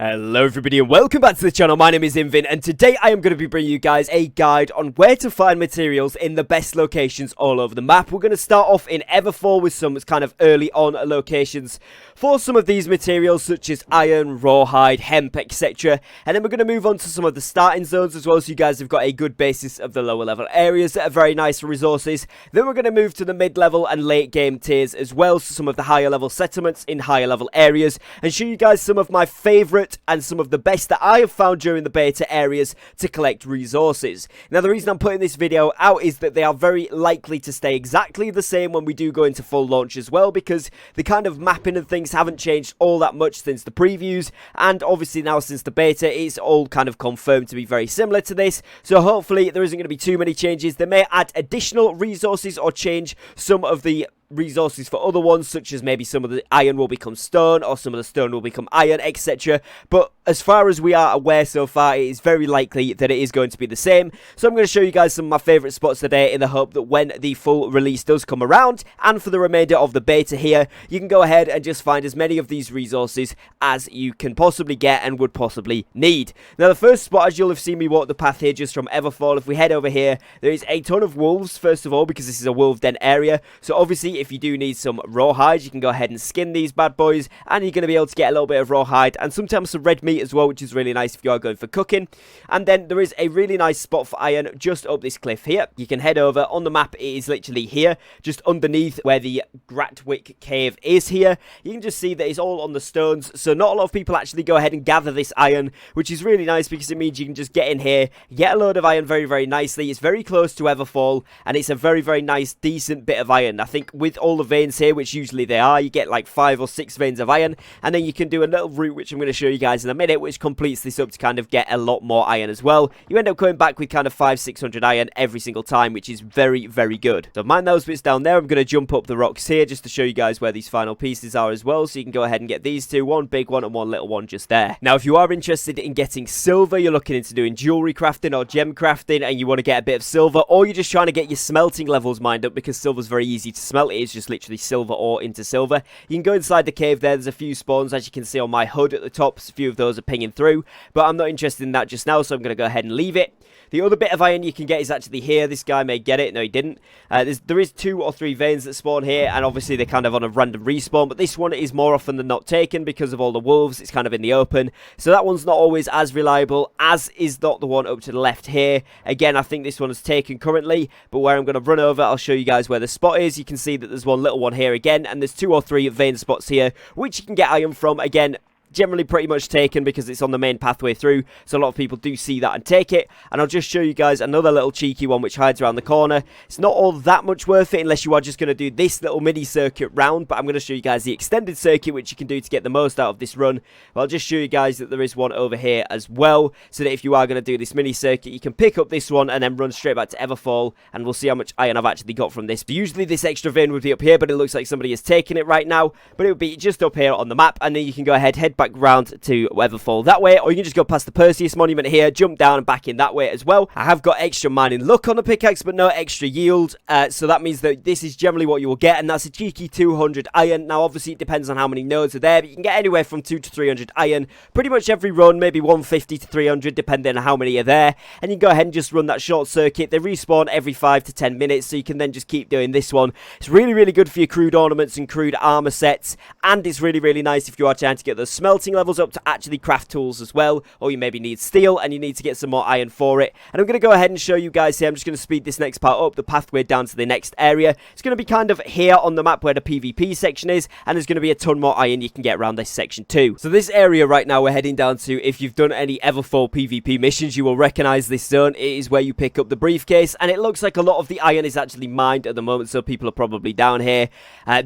Hello everybody and welcome back to the channel. My name is Invin and today I am going to be bringing you guys a guide on where to find materials in the best locations all over the map. We're going to start off in Everfall with some kind of early on locations for some of these materials such as iron, rawhide, hemp, etc. And then we're going to move on to some of the starting zones as well, so you guys have got a good basis of the lower level areas that are very nice resources. Then we're going to move to the mid-level and late game tiers as well, so some of the higher level settlements in higher level areas, and show you guys some of my favourite and some of the best that I have found during the beta areas to collect resources. Now the reason I'm putting this video out is that they are very likely to stay exactly the same when we do go into full launch as well, because the kind of mapping and things haven't changed all that much since the previews, and obviously now since the beta it's all kind of confirmed to be very similar to this, so hopefully there isn't going to be too many changes. They may add additional resources or change some of the resources for other ones, such as maybe some of the iron will become stone or some of the stone will become iron, etc. But as far as we are aware so far, it is very likely that it is going to be the same. So I'm going to show you guys some of my favourite spots today in the hope that when the full release does come around, and for the remainder of the beta here, you can go ahead and just find as many of these resources as you can possibly get and would possibly need. Now the first spot, as you'll have seen me walk the path here just from Everfall, if we head over here, there is a ton of wolves first of all, because this is a wolf den area. So obviously if you do need some rawhide, you can go ahead and skin these bad boys, and you're going to be able to get a little bit of rawhide and sometimes some red meat as well, which is really nice if you are going for cooking. And then there is a really nice spot for iron just up this cliff here. You can head over. On the map it is literally here, just underneath where the Gratwick cave is here. You can just see that it's all on the stones, so not a lot of people actually go ahead and gather this iron, which is really nice because it means you can just get in here, get a load of iron very, very nicely. It's very close to Everfall, and it's a very, very nice, decent bit of iron. I think with all the veins here, which usually they are, you get like 5 or 6 veins of iron, and then you can do a little route, which I'm going to show you guys in a minute, which completes this up to kind of get a lot more iron as well. You end up coming back with kind of 500-600 iron every single time, which is very, very good. So mind those bits down there. I'm going to jump up the rocks here just to show you guys where these final pieces are as well, so you can go ahead and get these two, one big one and one little one just there. Now if you are interested in getting silver, you're looking into doing jewelry crafting or gem crafting, and you want to get a bit of silver, or you're just trying to get your smelting levels mined up, because silver's very easy to smelt. It is just literally silver ore into silver. You can go inside the cave there. There's a few spawns, as you can see on my HUD at the top. A few of those are pinging through, but I'm not interested in that just now, so I'm going to go ahead and leave it. The other bit of iron you can get is actually here. This guy may get it. No, he didn't. There is 2 or 3 veins that spawn here, and obviously they're kind of on a random respawn, but this one is more often than not taken because of all the wolves. It's kind of in the open, so that one's not always as reliable, as is not the one up to the left here. Again, I think this one is taken currently, but where I'm going to run over, I'll show you guys where the spot is. You can see that there's one little one here again, and there's 2 or 3 vein spots here, which you can get iron from. Again, generally pretty much taken because it's on the main pathway through, so a lot of people do see that and take it. And I'll just show you guys another little cheeky one which hides around the corner. It's not all that much worth it unless you are just going to do this little mini circuit round, but I'm going to show you guys the extended circuit which you can do to get the most out of this run. But I'll just show you guys that there is one over here as well, so that if you are going to do this mini circuit, you can pick up this one and then run straight back to Everfall, and we'll see how much iron I've actually got from this. But usually this extra vein would be up here, but it looks like somebody is taking it right now, but it would be just up here on the map, and then you can go ahead, head back round to Everfall that way, or you can just go past the Perseus monument here, jump down and back in that way as well. I have got extra mining luck on the pickaxe, but no extra yield, so that means that this is generally what you will get, and that's a cheeky 200 iron. Now obviously it depends on how many nodes are there, but you can get anywhere from 200 to 300 iron pretty much every run, maybe 150 to 300 depending on how many are there, and you can go ahead and just run that short circuit. They respawn every 5 to 10 minutes, so you can then just keep doing this one. It's really, really good for your crude ornaments and crude armor sets, and it's really, really nice if you are trying to get those smelting levels up to actually craft tools as well, or you maybe need steel and you need to get some more iron for it. And I'm going to go ahead and show you guys here. I'm just going to speed this next part up, the pathway down to the next area. It's going to be kind of here on the map where the PvP section is, and there's going to be a ton more iron you can get around this section too. So this area right now we're heading down to, if you've done any Everfall PvP missions, you will recognize this zone. It is where you pick up the briefcase, and it looks like a lot of the iron is actually mined at the moment, so people are probably down here.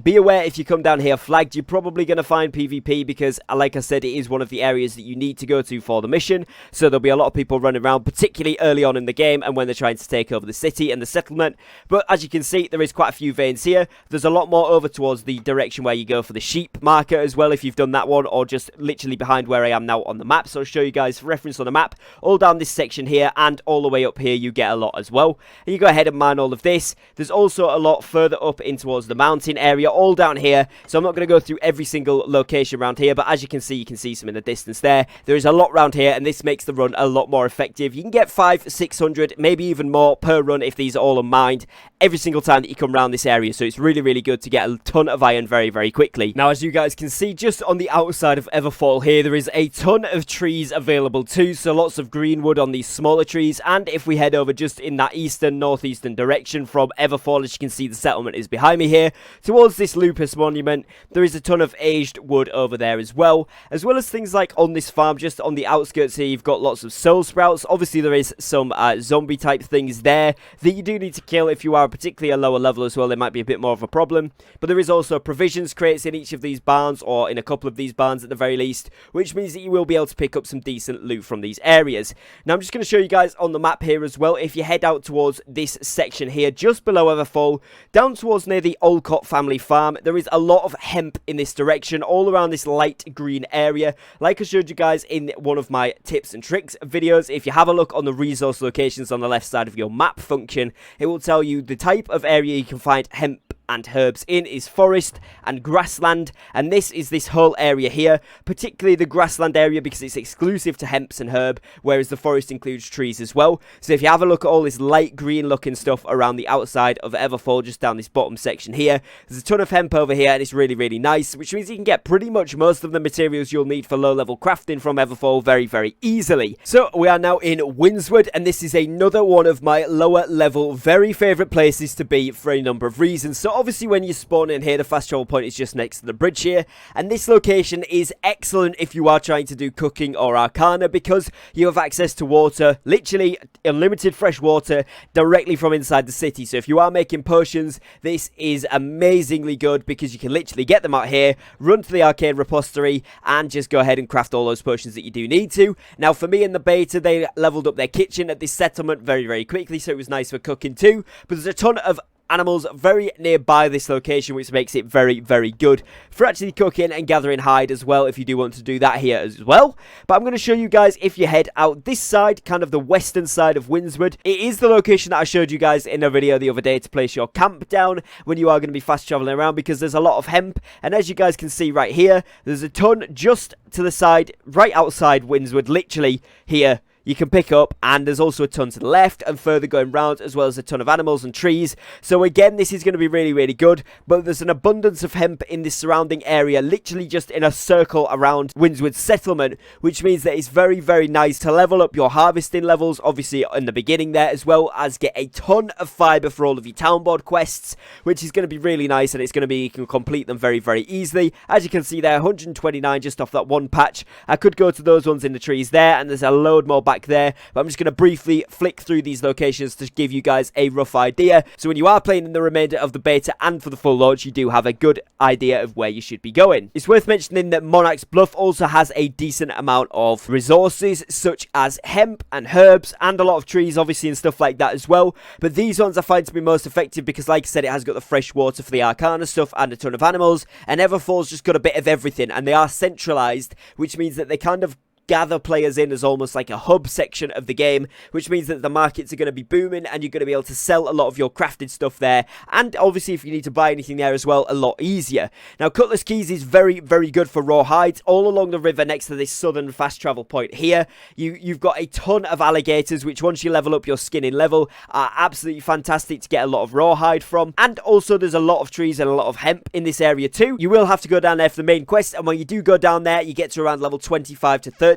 Be aware, if you come down here flagged, you're probably going to find PvP, because like I said, it is one of the areas that you need to go to for the mission, so there'll be a lot of people running around, particularly early on in the game and when they're trying to take over the city and the settlement. But as you can see, there is quite a few veins here. There's a lot more over towards the direction where you go for the sheep marker as well, if you've done that one, or just literally behind where I am now on the map. So I'll show you guys for reference on the map, all down this section here and all the way up here you get a lot as well, and you go ahead and mine all of this. There's also a lot further up in towards the mountain area, all down here, so I'm not going to go through every single location around here, but as you can see, you can see some in the distance there. There is a lot around here, and this makes the run a lot more effective. You can get 500-600, maybe even more per run if these are all unmined every single time that you come around this area. So it's really, really good to get a ton of iron very, very quickly. Now, as you guys can see, just on the outside of Everfall here, there is a ton of trees available too. So lots of green wood on these smaller trees. And if we head over just in that eastern, northeastern direction from Everfall, as you can see, the settlement is behind me here, towards this lupus monument, there is a ton of aged wood over there as well as things like on this farm, just on the outskirts here, you've got lots of soul sprouts. Obviously, there is some zombie type things there that you do need to kill if you are particularly a lower level as well. They might be a bit more of a problem, but there is also provisions crates in each of these barns, or in a couple of these barns at the very least, which means that you will be able to pick up some decent loot from these areas. Now, I'm just going to show you guys on the map here as well. If you head out towards this section here, just below Everfall, down towards near the Olcott family farm, there is a lot of hemp in this direction, all around this light green area. Like I showed you guys in one of my tips and tricks videos, if you have a look on the resource locations on the left side of your map function, it will tell you the type of area you can find hemp and herbs in is forest and grassland, and this is this whole area here, particularly the grassland area because it's exclusive to hemps and herb, whereas the forest includes trees as well. So if you have a look at all this light green looking stuff around the outside of Everfall, just down this bottom section here, there's a ton of hemp over here, and it's really, really nice, which means you can get pretty much most of the materials you'll need for low level crafting from Everfall very, very easily. So we are now in Windward, and this is another one of my lower level very favourite places to be for a number of reasons. So obviously, when you spawn in here, the fast travel point is just next to the bridge here, and this location is excellent if you are trying to do cooking or Arcana, because you have access to water, literally unlimited fresh water, directly from inside the city. So if you are making potions, this is amazingly good because you can literally get them out here, run to the arcade repository, and just go ahead and craft all those potions that you do need to. Now, for me in the beta, they leveled up their kitchen at this settlement very, very quickly, so it was nice for cooking too, but there's a ton of animals very nearby this location, which makes it very, very good for actually cooking and gathering hide as well, if you do want to do that here as well. But I'm going to show you guys, if you head out this side, kind of the western side of Windward, it is the location that I showed you guys in a video the other day to place your camp down when you are going to be fast traveling around, because there's a lot of hemp, and as you guys can see right here, there's a ton just to the side, right outside Windward, literally here, you can pick up, and there's also a ton to the left and further going round, as well as a ton of animals and trees. So again, this is going to be really, really good, but there's an abundance of hemp in this surrounding area, literally just in a circle around Windward settlement, which means that it's very, very nice to level up your harvesting levels, obviously in the beginning there, as well as get a ton of fibre for all of your town board quests, which is going to be really nice, and it's going to be, you can complete them very, very easily. As you can see there, 129 just off that one patch. I could go to those ones in the trees there, and there's a load more back there, but I'm just going to briefly flick through these locations to give you guys a rough idea, so when you are playing in the remainder of the beta and for the full launch, you do have a good idea of where you should be going. It's worth mentioning that Monarchs Bluff also has a decent amount of resources, such as hemp and herbs, and a lot of trees obviously and stuff like that as well, but these ones I find to be most effective because, like I said, it has got the fresh water for the Arcana stuff and a ton of animals, and Everfall's just got a bit of everything, and they are centralized, which means that they kind of gather players in as almost like a hub section of the game, which means that the markets are going to be booming, and you're going to be able to sell a lot of your crafted stuff there, and obviously if you need to buy anything there as well, a lot easier. Now, Cutlass Keys is very, very good for raw hides. All along the river next to this southern fast travel point here, you've got a ton of alligators, which once you level up your skinning level are absolutely fantastic to get a lot of raw hide from, and also there's a lot of trees and a lot of hemp in this area too. You will have to go down there for the main quest, and when you do go down there, you get to around level 25 to 35.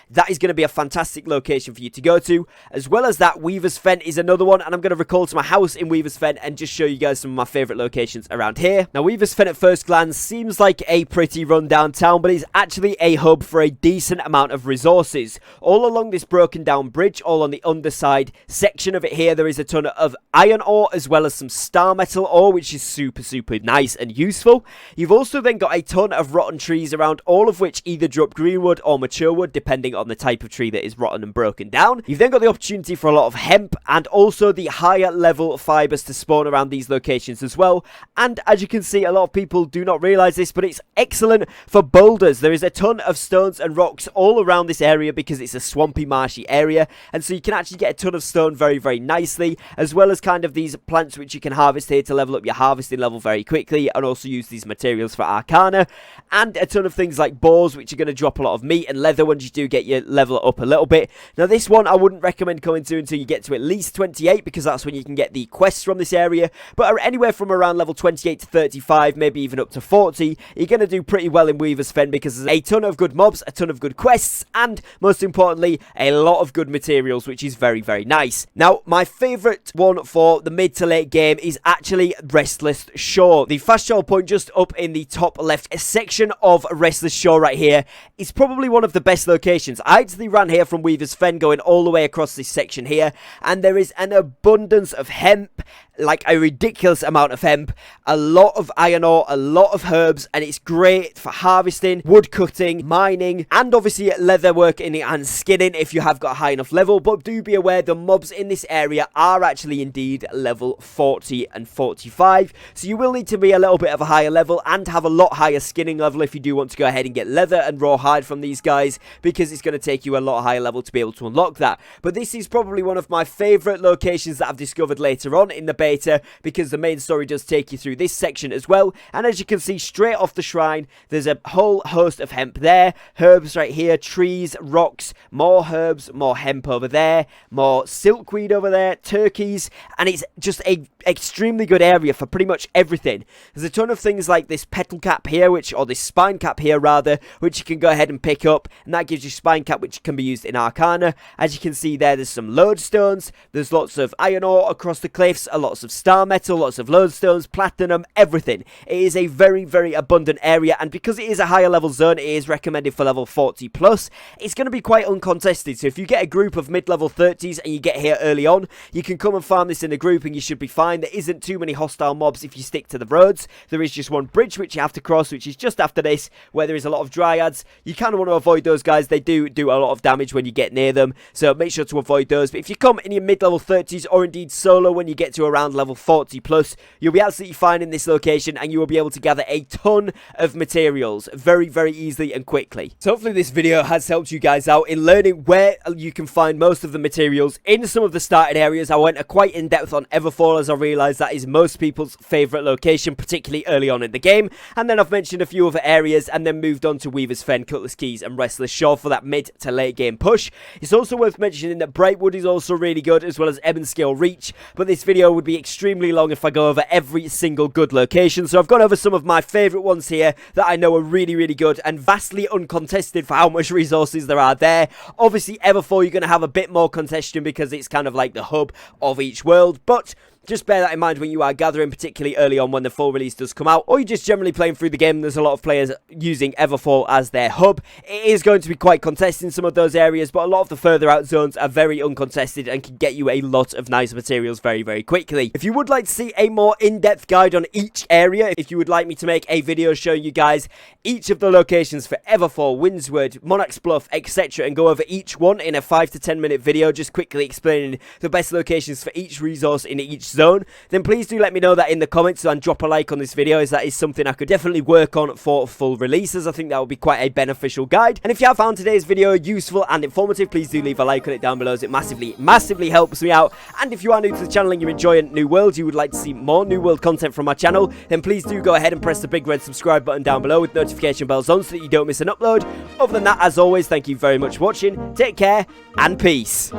That is going to be a fantastic location for you to go to. As well as that, Weaver's Fen is another one, and I'm going to recall to my house in Weaver's Fen and just show you guys some of my favourite locations around here. Now, Weaver's Fen at first glance seems like a pretty rundown town, but it's actually a hub for a decent amount of resources. All along this broken down bridge, all on the underside section of it here, there is a ton of iron ore as well as some star metal ore, which is super, super nice and useful. You've also then got a ton of rotten trees around, all of which either drop greenwood or mature mature wood, depending on the type of tree that is rotten and broken down. You've then got the opportunity for a lot of hemp, and also the higher level fibres to spawn around these locations as well. And as you can see, a lot of people do not realise this, but it's excellent for boulders. There is a ton of stones and rocks all around this area because it's a swampy, marshy area, and so you can actually get a ton of stone very, very nicely, as well as kind of these plants which you can harvest here to level up your harvesting level very quickly, and also use these materials for Arcana, and a ton of things like boars which are going to drop a lot of meat and leather once you do get your level up a little bit. Now this one I wouldn't recommend coming to until you get to at least 28, because that's when you can get the quests from this area, but anywhere from around level 28 to 35, maybe even up to 40, you're going to do pretty well in Weaver's Fen, because there's a ton of good mobs, a ton of good quests, and most importantly, a lot of good materials, which is very, very nice. Now, my favourite one for the mid to late game is actually Restless Shore. The fast travel point just up in the top left section of Restless Shore right here is probably one of the best locations. I actually ran here from Weaver's Fen going all the way across this section here, and there is an abundance of hemp, like a ridiculous amount of hemp, a lot of iron ore, a lot of herbs, and it's great for harvesting, wood cutting, mining, and obviously leather working and skinning if you have got a high enough level. But do be aware, the mobs in this area are actually indeed level 40 and 45, so you will need to be a little bit of a higher level and have a lot higher skinning level if you do want to go ahead and get leather and raw hide from these guys, because it's going to take you a lot higher level to be able to unlock that. But this is probably one of my favourite locations that I've discovered later on in the beta, because the main story does take you through this section as well. And as you can see, straight off the shrine, there's a whole host of hemp there, herbs right here, trees, rocks, more herbs, more hemp over there, more silkweed over there, turkeys, and it's just a extremely good area for pretty much everything. There's a ton of things like this petal cap here, or this spine cap here rather, which you can go ahead and pick up, and that gives you spine cap which can be used in Arcana. As you can see there's some lodestones, there's lots of iron ore across the cliffs, lots of star metal, lots of lodestones, platinum, everything. It is a very, very abundant area, and because it is a higher level zone, it is recommended for level 40 plus. It's going to be quite uncontested, so if you get a group of mid-level 30s and you get here early on, you can come and farm this in a group and you should be fine. There isn't too many hostile mobs if you stick to the roads. There is just one bridge which you have to cross, which is just after this, where there is a lot of dryads. You kind of want to avoid those guys. They do a lot of damage when you get near them, so make sure to avoid those. But if you come in your mid-level 30s or indeed solo when you get to around level 40 plus, you'll be absolutely fine in this location, and you will be able to gather a ton of materials very, very easily and quickly. So hopefully this video has helped you guys out in learning where you can find most of the materials in some of the started areas. I went quite in depth on Everfall, as I realised that is most people's favourite location, particularly early on in the game, and then I've mentioned a few other areas and then moved on to Weaver's Fen, Cutlass Keys and Restless Shore for that mid to late game push. It's also worth mentioning that Brightwood is also really good, as well as Ebonscale Reach, but this video would be extremely long if I go over every single good location, so I've gone over some of my favourite ones here that I know are really, really good and vastly uncontested for how much resources there are there. Obviously Everfall, you're going to have a bit more contention because it's kind of like the hub of each world, but just bear that in mind when you are gathering, particularly early on when the full release does come out, or you're just generally playing through the game. There's a lot of players using Everfall as their hub. It is going to be quite contested in some of those areas, but a lot of the further out zones are very uncontested and can get you a lot of nice materials very, very quickly. If you would like to see a more in-depth guide on each area, if you would like me to make a video showing you guys each of the locations for Everfall, Windward, Monarchs Bluff, etc., and go over each one in a 5 to 10 minute video, just quickly explaining the best locations for each resource in each zone, then please do let me know that in the comments and drop a like on this video, as that is something I could definitely work on for full releases. I think that would be quite a beneficial guide. And if you have found today's video useful and informative, please do leave a like on it down below, as it massively helps me out. And if you are new to the channel and you're enjoying New World, you would like to see more New World content from my channel, then please do go ahead and press the big red subscribe button down below with notification bells on so that you don't miss an upload. Other than that, as always, thank you very much for watching, take care, and peace.